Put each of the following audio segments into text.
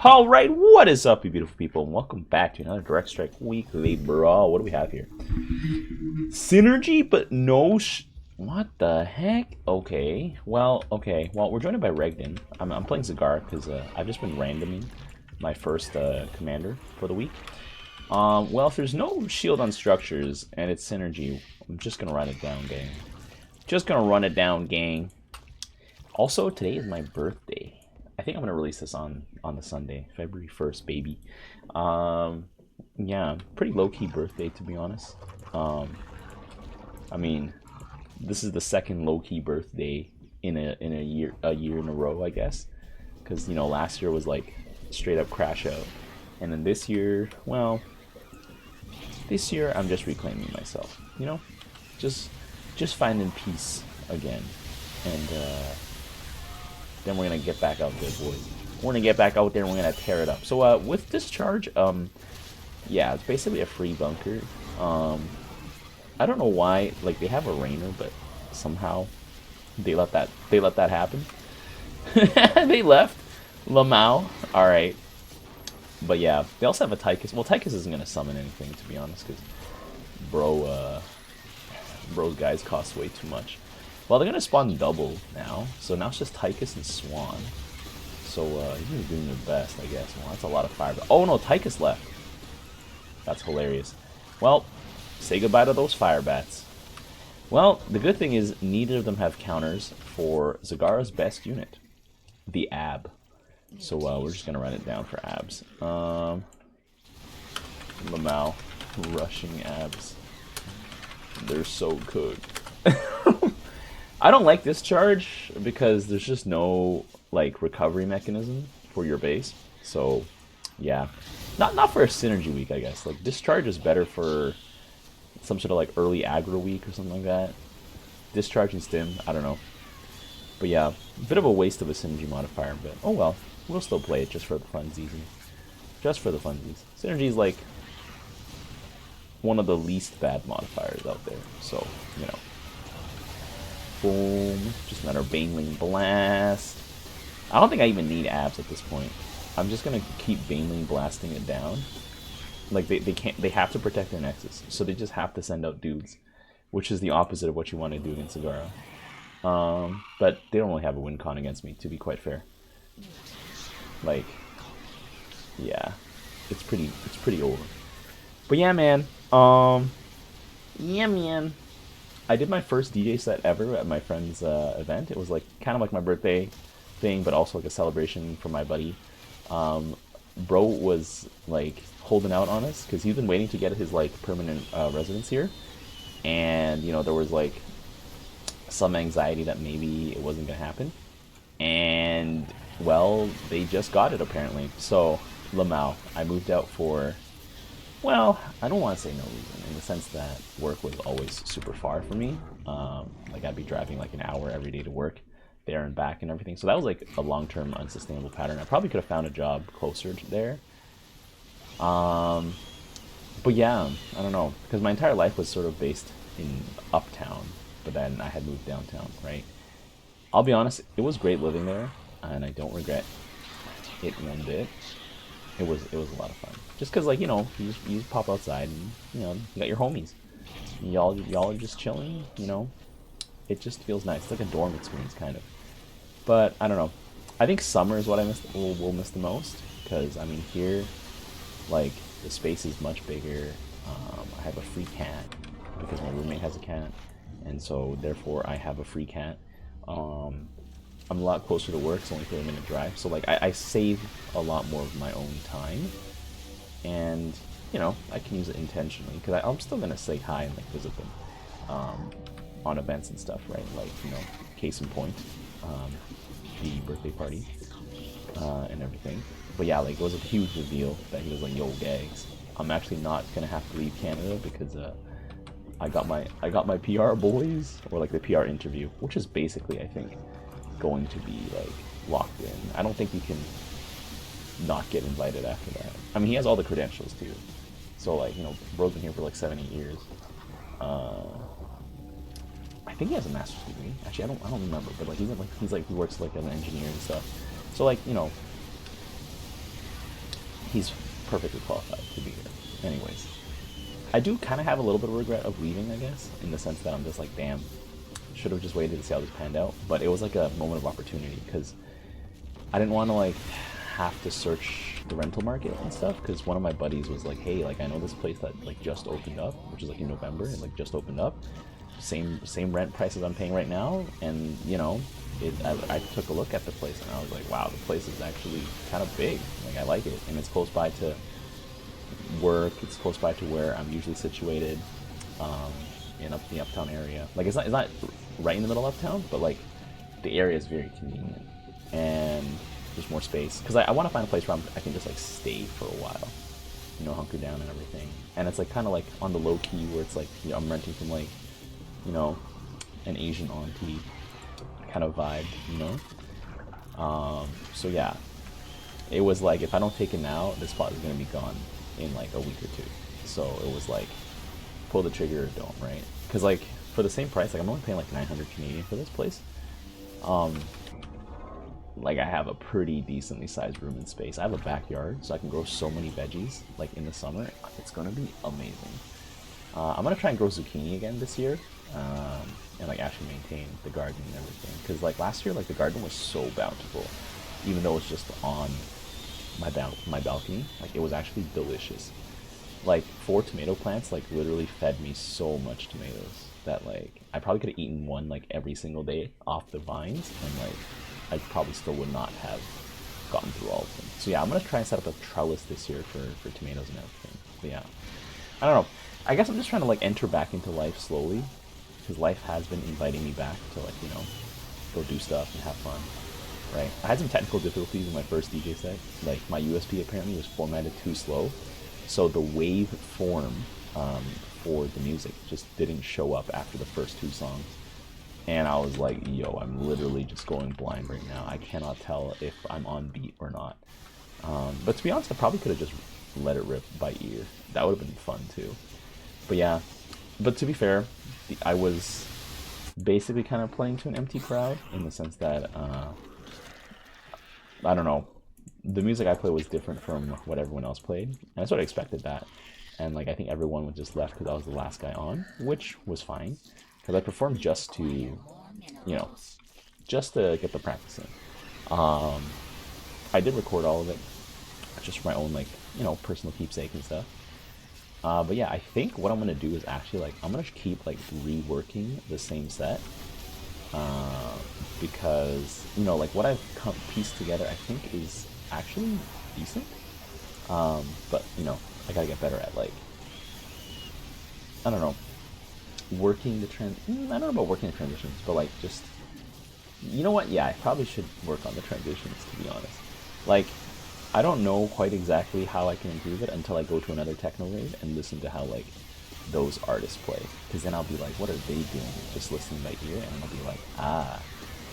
Alright, what is up, you beautiful people, and welcome back to another Direct Strike Weekly Brawl. What do we have here? Synergy, but no what the heck? Okay, well, we're joined by Regden. I'm playing ZAGARA because I've just been randoming my first commander for the week. Well, if there's no shield on structures and it's synergy, I'm just gonna run it down, gang. Just gonna run it down, gang. Also, today is my birthday. I think I'm gonna release this on the Sunday, February 1st, baby. Yeah, pretty low-key birthday, to be honest. I mean, this is the second low-key birthday in a year in a row, I guess, because you know last year was like straight up crash out, and then this year, well, this year I'm just reclaiming myself, you know, just finding peace again, and then we're gonna get back out there, boys. We're gonna get back out there and we're gonna tear it up. So with Discharge, yeah, it's basically a free bunker. I don't know why, like they have a Rainer, but somehow they let that happen. They left Lamau. All right, but yeah, they also have a Tychus. Well, Tychus isn't gonna summon anything, to be honest, because bro's guys cost way too much. Well, they're gonna spawn double now, so now it's just Tychus and Swan. So he's gonna be doing their best, I guess. Well, that's a lot of fire. Oh no, Tychus left. That's hilarious. Well, say goodbye to those fire bats. Well, the good thing is neither of them have counters for ZAGARA's best unit, the Ab. So we're just gonna run it down for Abs. Lamau rushing Abs. They're so cooked. I don't like Discharge because there's just no like recovery mechanism for your base. So yeah, not for a synergy week, I guess. Like Discharge is better for some sort of like early aggro week or something like that. Discharge and Stim, I don't know. But yeah, a bit of a waste of a synergy modifier, but oh well, we'll still play it just for the funsies. Just for the funsies. Synergy is like one of the least bad modifiers out there, so you know. Boom. Just another Baneling Blast. I don't think I even need abs at this point. I'm just gonna keep Baneling blasting it down. Like they have to protect their Nexus, so they just have to send out dudes, which is the opposite of what you want to do against ZAGARA. But they don't really have a win con against me, to be quite fair. Like, yeah, it's pretty over. But yeah, man. Yeah, man. I did my first DJ set ever at my friend's event. It was like kind of like my birthday thing, but also like a celebration for my buddy. Bro was like holding out on us because he's been waiting to get his like permanent residence here, and you know there was like some anxiety that maybe it wasn't gonna happen, and well, they just got it apparently. So Lamau, I moved out for. Well, I don't want to say no reason, in the sense that work was always super far for me. Like I'd be driving like an hour every day to work, there and back and everything. So that was like a long-term unsustainable pattern. I probably could have found a job closer to there. But yeah, I don't know, because my entire life was sort of based in uptown, but then I had moved downtown, right? I'll be honest, it was great living there, and I don't regret it one bit. It was a lot of fun. Just cause like, you know, you just pop outside and, you know, you got your homies. Y'all are just chilling, you know. It just feels nice. It's like a dorm experience kind of. But I don't know. I think summer is what I will miss the most. Cause I mean here, like the space is much bigger. I have a free cat because my roommate has a cat, and so therefore I have a free cat. I'm a lot closer to work. It's only 30-minute drive, so like I save a lot more of my own time, and you know I can use it intentionally because I'm still gonna say hi and like visit them on events and stuff, right? Like, you know, case in point, the birthday party and everything. But yeah, like it was a huge reveal that he was like, "Yo, Gags, I'm actually not gonna have to leave Canada because I got my PR boys, or like the PR interview, which is basically I think going to be like locked in. I don't think you can not get invited after that. I mean, he has all the credentials too. So like, you know, bro's been here for like 7-8 years. I think he has a master's degree. Actually, I don't remember, but like he works like as an engineer and stuff. So like, you know, he's perfectly qualified to be here. Anyways, I do kind of have a little bit of regret of leaving, I guess, in the sense that I'm just like, damn, should have just waited to see how this panned out. But it was like a moment of opportunity because I didn't want to like have to search the rental market and stuff, because one of my buddies was like, hey, like I know this place that like just opened up, which is like in November, and like just opened up, same rent prices I'm paying right now, and you know, I took a look at the place and I was like, wow, the place is actually kind of big, like I like it, and it's close by to work, it's close by to where I'm usually situated, in the uptown area. Like it's not right in the middle of uptown, but like the area is very convenient, and there's more space because I want to find a place where I can just like stay for a while, you know, hunker down and everything. And it's like kind of like on the low key where it's like, you know, I'm renting from like, you know, an Asian auntie kind of vibe, you know. So yeah, it was like if I don't take it now, this spot is gonna be gone in like a week or two. So it was like pull the trigger or don't, right? Because like for the same price, like I'm only paying like 900 Canadian for this place. Like I have a pretty decently sized room and space. I have a backyard, so I can grow so many veggies. Like in the summer, it's gonna be amazing. I'm gonna try and grow zucchini again this year, and like actually maintain the garden and everything. Because like last year, like the garden was so bountiful, even though it's just on my balcony. Like it was actually delicious. Like 4 tomato plants, like literally fed me so much tomatoes that like I probably could have eaten one like every single day off the vines, and like I probably still would not have gotten through all of them. So yeah, I'm gonna try and set up a trellis this year for tomatoes and everything. But yeah, I don't know. I guess I'm just trying to like enter back into life slowly, because life has been inviting me back to like, you know, go do stuff and have fun, right? I had some technical difficulties in my first DJ set. Like my USB apparently was formatted too slow, so the wave form for the music just didn't show up after the first 2 songs. And I was like, yo, I'm literally just going blind right now. I cannot tell if I'm on beat or not. But to be honest, I probably could have just let it rip by ear. That would have been fun too. But yeah, but to be fair, I was basically kind of playing to an empty crowd in the sense that, I don't know, the music I played was different from what everyone else played. And I sort of expected that. And like, I think everyone was just left because I was the last guy on, which was fine. Because I performed just to, you know, just to get the practice in. I did record all of it, just for my own, like, you know, personal keepsake and stuff. But yeah, I think what I'm going to do is actually, like, I'm going to keep, like, reworking the same set. Because, you know, like, what I've pieced together, I think is actually decent. But, you know, I got to get better at, like, I don't know. Working the I don't know about working the transitions, but like just, you know what? Yeah, I probably should work on the transitions, to be honest. Like, I don't know quite exactly how I can improve it until I go to another techno rave and listen to how like those artists play, because then I'll be like, what are they doing? Just listening by ear, and I'll be like, ah,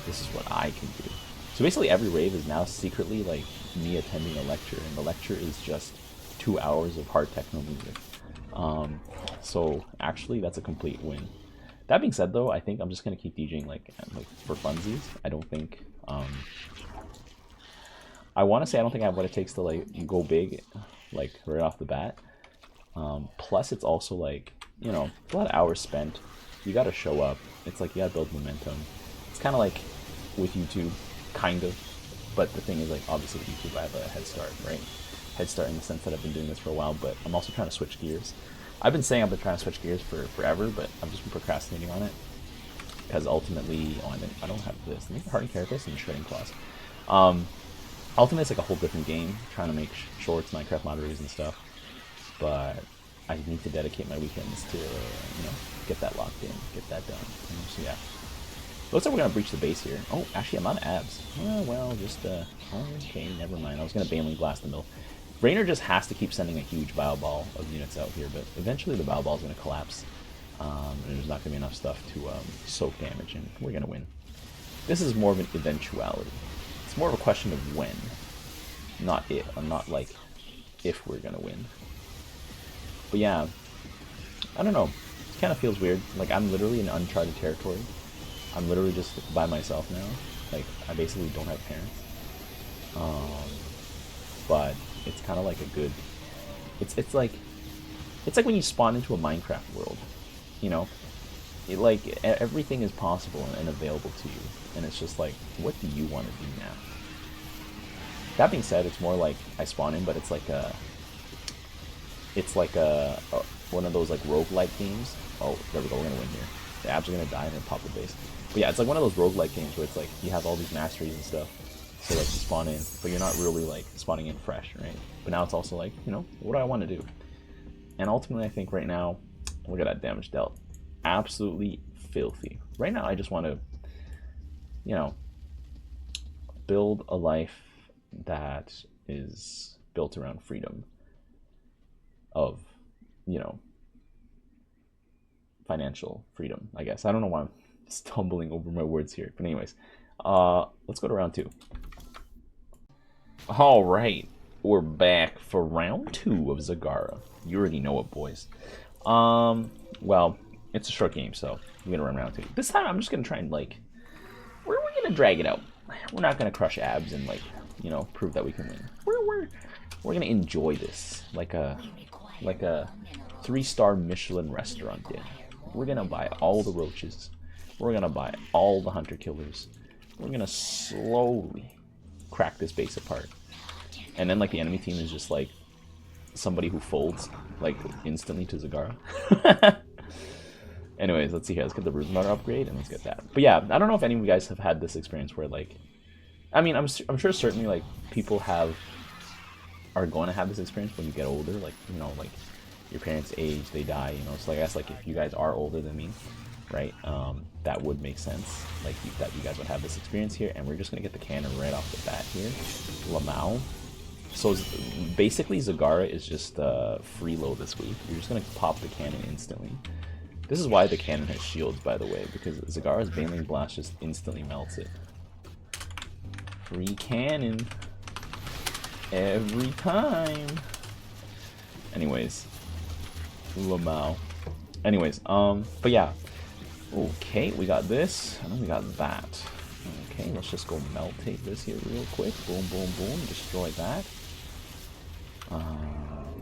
this is what I can do. So basically, every rave is now secretly like me attending a lecture, and the lecture is just 2 hours of hard techno music. So actually that's a complete win. That being said though, I think I'm just gonna keep DJing like for funsies. I don't think I want to say I don't think I have what it takes to like go big like right off the bat. Plus it's also like, you know, a lot of hours spent. You gotta show up. It's like you gotta build momentum. It's kind of like with YouTube, kind of, but the thing is like obviously with YouTube I have a head start, right? Head start in the sense that I've been doing this for a while, but I'm also trying to switch gears. I've been saying I've been trying to switch gears for forever, but I've just been procrastinating on it because ultimately, I don't have this. I think Hardened Carapace and Shredding Claws. Ultimately, it's like a whole different game, trying to make shorts, Minecraft mod reviews and stuff. But I need to dedicate my weekends to, you know, get that locked in, get that done. So yeah. Looks like we're gonna breach the base here. Oh, actually, I'm out of abs. Oh, well, just okay, never mind. I was gonna Baneling Blast the middle. Raynor just has to keep sending a huge Bow Ball of units out here, but eventually the Bow Ball is going to collapse, and there's not going to be enough stuff to soak damage, and we're going to win. This is more of an eventuality. It's more of a question of when, not like if we're going to win. But yeah, I don't know. It kind of feels weird. Like, I'm literally in uncharted territory. I'm literally just by myself now. Like, I basically don't have parents. But it's kind of like a good. It's like when you spawn into a Minecraft world, you know. Everything is possible and available to you, and it's just like, what do you want to do now? That being said, it's more like I spawn in, but it's like a one of those like roguelike games. Oh, there we go, we're gonna win here. The abs are gonna die and then pop the base. But yeah, it's like one of those roguelike games where it's like you have all these masteries and stuff. So like you spawn in, but you're not really like spawning in fresh, right? But now it's also like, you know, what do I want to do? And ultimately I think right now, look at that damage dealt. Absolutely filthy. Right now I just want to, you know, build a life that is built around freedom of, you know, financial freedom, I guess. I don't know why I'm stumbling over my words here, but anyways, let's go to round 2. All right, we're back for round 2 of ZAGARA. You already know it, boys. Well, it's a short game, so we're gonna run round 2. This time I'm just gonna try and like, we're gonna drag it out. We're not gonna crush abs and like, you know, prove that we can win. We're gonna enjoy this like a 3-star Michelin restaurant dinner. We're gonna buy all the roaches. We're gonna buy all the hunter killers. We're gonna slowly crack this base apart. And then like the enemy team is just like somebody who folds like instantly to ZAGARA. Anyways, let's see here. Let's get the Root Motor upgrade and let's get that. But yeah, I don't know if any of you guys have had this experience where like, I mean, I'm sure certainly like people are going to have this experience when you get older, like, you know, like your parents age, they die, you know. So I guess like if you guys are older than me, right, that would make sense, like that you guys would have this experience here. And we're just gonna get the cannon right off the bat here. Lamau. So basically ZAGARA is just free low this week. You're just gonna pop the cannon instantly. This is why the cannon has shields, by the way, because ZAGARA's Baneling Blast just instantly melts it. Free cannon every time. Anyways, Lamau. Anyways, but yeah. Okay, we got this, and then we got that. Okay, let's just go meltate this here real quick. Boom, boom, boom. Destroy that.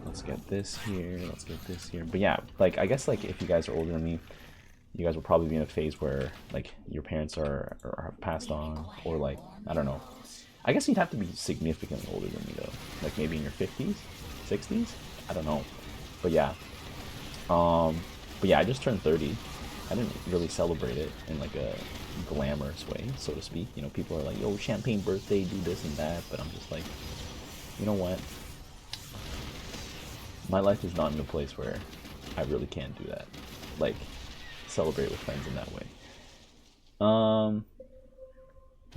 Let's get this here. Let's get this here. But yeah, like, I guess, like, if you guys are older than me, you guys will probably be in a phase where, like, your parents are passed on, or, like, I don't know. I guess you'd have to be significantly older than me, though. Like, maybe in your 50s? 60s? I don't know. But yeah. I just turned 30. I didn't really celebrate it in, like, a glamorous way, so to speak. You know, people are like, yo, champagne birthday, do this and that. But I'm just like, you know what? My life is not in a place where I really can't do that. Like, celebrate with friends in that way.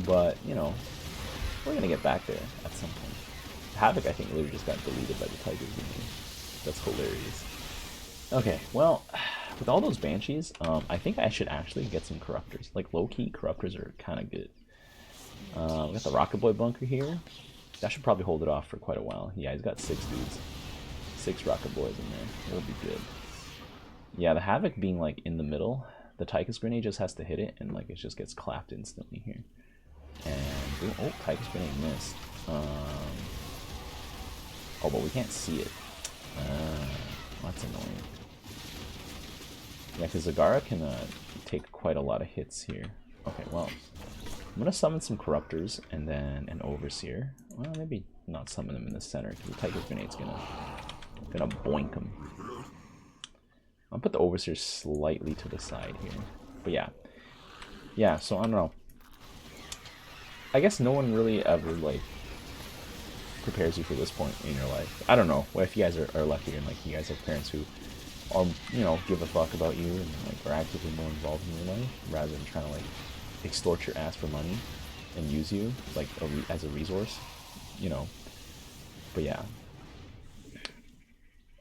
But, you know, we're gonna get back there at some point. Havoc, I think, literally just got deleted by the Tigers, didn't he? That's hilarious. Okay, well, with all those Banshees, I think I should actually get some Corruptors. Like, low-key, Corruptors are kind of good. We got the Rocket Boy bunker here. That should probably hold it off for quite a while. Yeah, he's got 6 dudes. 6 Rocket Boys in there. It'll be good. Yeah, the Havoc being, like, in the middle, the Tychus Grenade just has to hit it, and, like, it just gets clapped instantly here. And, oh, Tychus Grenade missed. Oh, but we can't see it. That's annoying. Yeah, because ZAGARA can take quite a lot of hits here. Okay, well, I'm going to summon some Corruptors and then an Overseer. Well, maybe not summon them in the center because the Tychus Grenade's gonna boink them. I'll put the Overseer slightly to the side here. But yeah. Yeah, so I don't know. I guess no one really ever, like, prepares you for this point in your life. I don't know. What if you guys are lucky and, like, you guys have parents who are, you know, give a fuck about you and, like, are actively more involved in your life rather than trying to, like, extort your ass for money and use you, like, as a resource, you know. But yeah.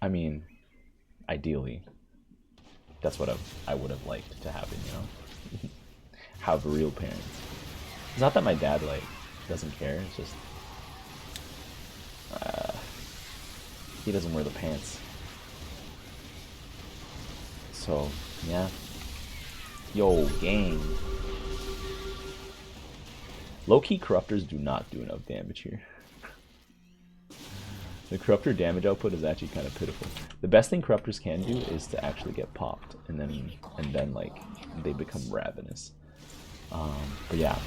I mean, ideally, that's what I would have liked to happen, you know? Have real parents. It's not that my dad, like, doesn't care, it's just he doesn't wear the pants. So, yeah. Yo, gang. Low-key Corruptors do not do enough damage here. The Corruptor damage output is actually kind of pitiful. The best thing Corruptors can do is to actually get popped, and then like they become ravenous. But yeah.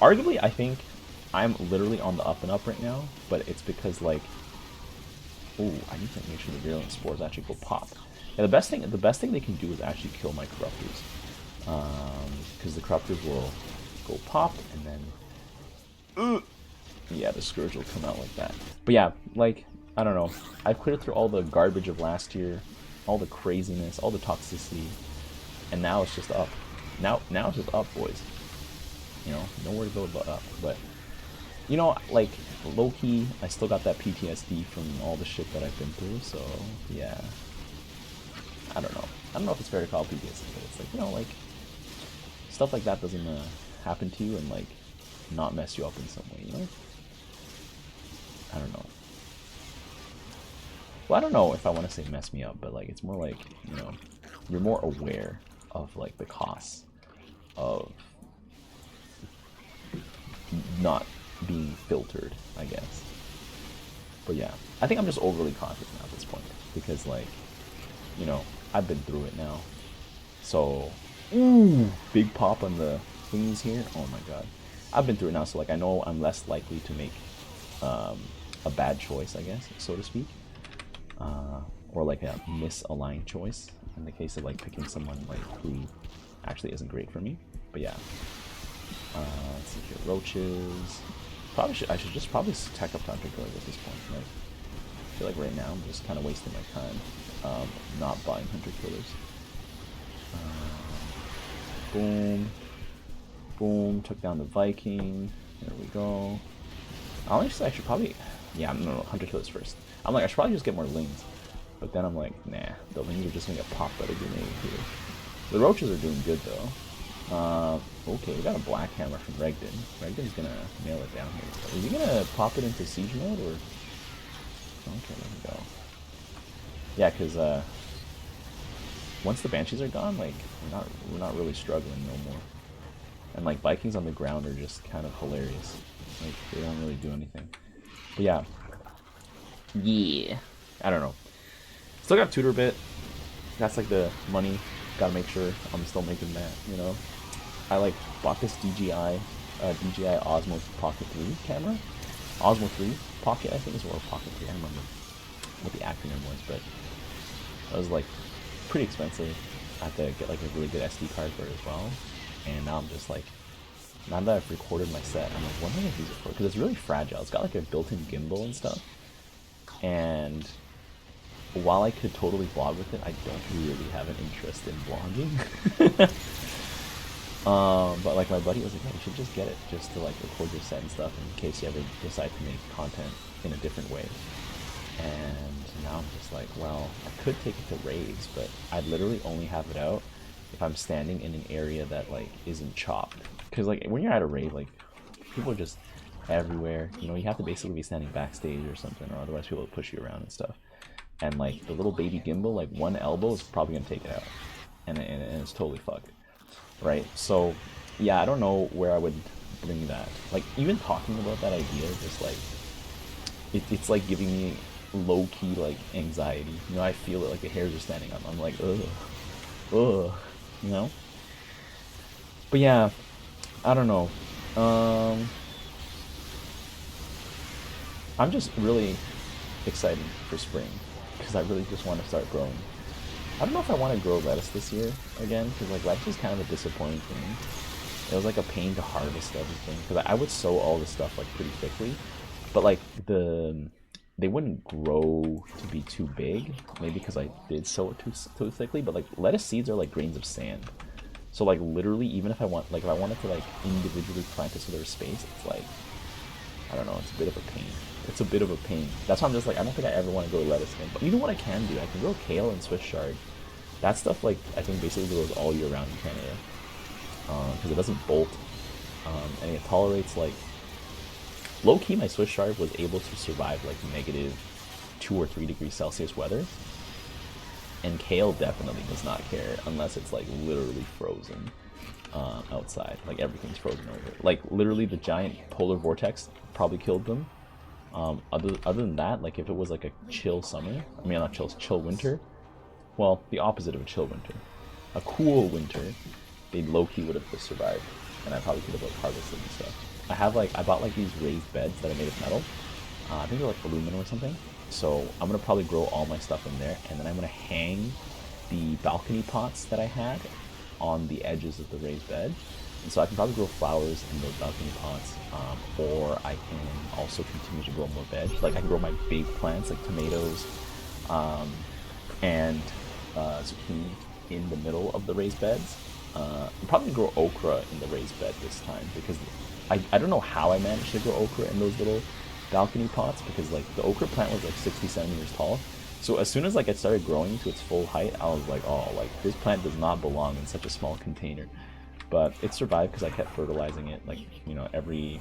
Arguably, I think I'm literally on the up and up right now, but it's because like, oh, I need to make sure the virulent spores actually go pop. Yeah, the best thing they can do is actually kill my Corruptors, because the Corruptors will go pop and then, yeah, the Scourge will come out like that. But yeah, like, I don't know. I've cleared through all the garbage of last year, all the craziness, all the toxicity, and now it's just up. Now it's just up, boys. You know, nowhere to go but up. But you know, like, low-key, I still got that PTSD from all the shit that I've been through, so yeah. I don't know. I don't know if it's fair to call it PTSD, but it's like, you know, like, stuff like that doesn't happen to you and like not mess you up in some way, you know? I don't know. Well, I don't know if I want to say mess me up, but like it's more like, you know, you're more aware of like the costs of not being filtered, I guess. But yeah, I think I'm just overly cautious now at this point because, like, you know, I've been through it now. So, ooh, big pop on the thingies here. Oh my god, I've been through it now, so like I know I'm less likely to make a bad choice, I guess, so to speak, or like a misaligned choice in the case of like picking someone like who actually isn't great for me. But yeah, let's see here, roaches. I should just probably tech up Hunter Killers at this point. Like, I feel like right now I'm just kind of wasting my time not buying Hunter Killers. Boom. Boom. Took down the Viking. There we go. I should probably... Yeah, no, Hunter Killers first. I'm like, I should probably just get more Lings. But then I'm like, nah, the Lings are just going to get popped by the grenade here. The Roaches are doing good, though. Okay, we got a Black Hammer from Regden. Regden's going to nail it down here. Is he going to pop it into Siege mode, or... Okay, there we go. Yeah, because, once the Banshees are gone, like, we're not really struggling no more. And like Vikings on the ground are just kind of hilarious. Like, they don't really do anything. But yeah. Yeah. I don't know. Still got Tutor Bit. That's like the money. Gotta make sure I'm still making that, you know. I like bought this DJI Osmo Pocket 3 camera. Osmo 3 Pocket, I think is what, Pocket 3. I don't remember what the acronym was, but it was like pretty expensive. I had to get like a really good SD card for it as well. And now I'm just like, now that I've recorded my set, I'm like, what am I going to use it for? Because it's really fragile. It's got like a built-in gimbal and stuff. And while I could totally vlog with it, I don't really have an interest in vlogging. But like my buddy was like, yeah, you should just get it just to like record your set and stuff in case you ever decide to make content in a different way. And now I'm just like, well, I could take it to raids, but I'd literally only have it out if I'm standing in an area that like isn't chopped. Because like when you're at a raid, like people are just everywhere. You know, you have to basically be standing backstage or something, or otherwise people will push you around and stuff. And like the little baby gimbal, like one elbow is probably gonna take it out, and it's totally fucked, right? So yeah, I don't know where I would bring that. Like even talking about that idea, just like it's like giving me low-key like anxiety. You know, I feel it, like the hairs are standing up. I'm like, ugh, you know. But yeah, I don't know. I'm just really excited for spring because I really just want to start growing. I don't know if I want to grow lettuce this year again, because like lettuce is kind of a disappointing thing. It was like a pain to harvest everything because I would sow all this stuff like pretty thickly, but like they wouldn't grow to be too big, maybe because I did sow it too thickly, but like lettuce seeds are like grains of sand. So like literally, even if I wanted to like individually plant it so there's space, it's like, I don't know, it's a bit of a pain. It's a bit of a pain. That's why I'm just like, I don't think I ever want to grow lettuce again. But you know what I can do? I can grow kale and Swiss chard. That stuff, like, I think basically grows all year round in Canada. Because it doesn't bolt. And it tolerates, like, low-key my Swiss chard was able to survive, like, negative 2 or 3 degrees Celsius weather. And kale definitely does not care unless it's, like, literally frozen outside. Like, everything's frozen over. Like, literally the giant polar vortex probably killed them. Other than that, like if it was like a chill summer, I mean not chill winter, well, the opposite of a chill winter, a cool winter, they low-key would have just survived, and I probably could have like harvested and stuff. I bought like these raised beds that are made of metal. I think they're like aluminum or something. So I'm gonna probably grow all my stuff in there, and then I'm gonna hang the balcony pots that I had on the edges of the raised bed. And so I can probably grow flowers in those balcony pots, or I can also continue to grow more veg. Like I can grow my big plants like tomatoes and zucchini in the middle of the raised beds. I'm probably gonna grow okra in the raised bed this time, because I don't know how I managed to grow okra in those little balcony pots, because like the okra plant was like 60 centimeters tall. So as soon as like it started growing to its full height, I was like, oh, like this plant does not belong in such a small container. But it survived because I kept fertilizing it, like, you know, every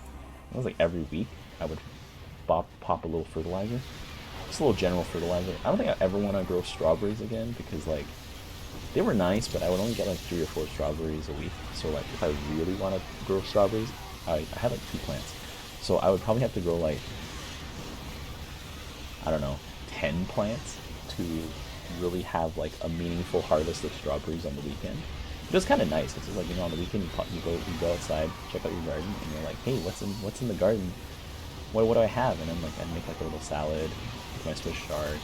week I would pop a little fertilizer, just a little general fertilizer. I don't think I ever want to grow strawberries again, because like they were nice, but I would only get like 3 or 4 strawberries a week. So like if I really want to grow strawberries, I had like 2 plants, so I would probably have to grow like, I don't know, 10 plants to really have like a meaningful harvest of strawberries on the weekend. It was kind of nice. It's just like, you know, on the weekend you go outside, check out your garden, and you're like, hey, what's in the garden? What do I have? And then like I'd make like a little salad with my Swiss chard,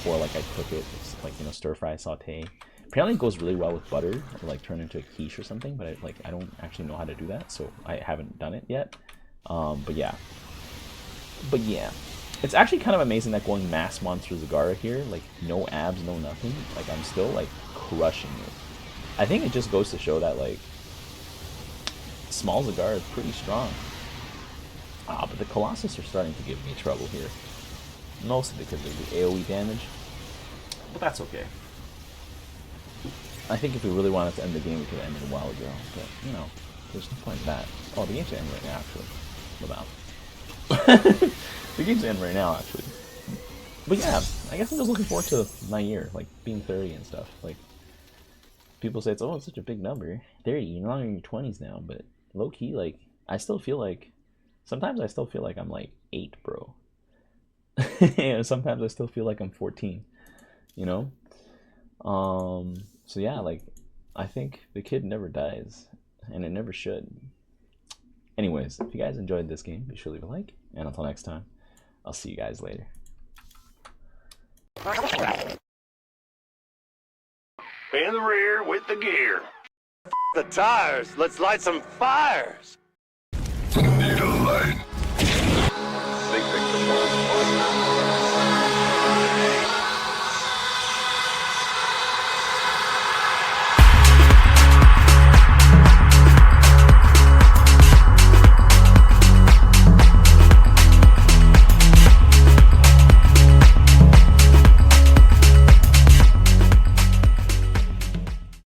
or like I'd cook it, it's like, you know, stir fry, saute. Apparently it goes really well with butter, or like turn into a quiche or something, but I don't actually know how to do that, so I haven't done it yet. But yeah, it's actually kind of amazing that going mass monster ZAGARA here, like no abs, no nothing, like I'm still like crushing it. I think it just goes to show that like small ZAGARA is pretty strong. But the Colossus are starting to give me trouble here, mostly because of the AoE damage, but that's okay. I think if we really wanted to end the game, we could have ended a while ago, but, you know, there's no point in that. Oh, the game's ending right now, actually. What about? The game's ending right now, actually. But yeah, I guess I'm just looking forward to my year, like, being 30 and stuff. Like, people say, it's such a big number. 30, you're not in your 20s now, but low-key, like, I still feel like, sometimes I still feel like I'm, like, 8, bro. And sometimes I still feel like I'm 14, you know? So yeah, like, I think the kid never dies, and it never should. Anyways, if you guys enjoyed this game, be sure to leave a like, and until next time, I'll see you guys later. In the rear with the gear. The tires, let's light some fires.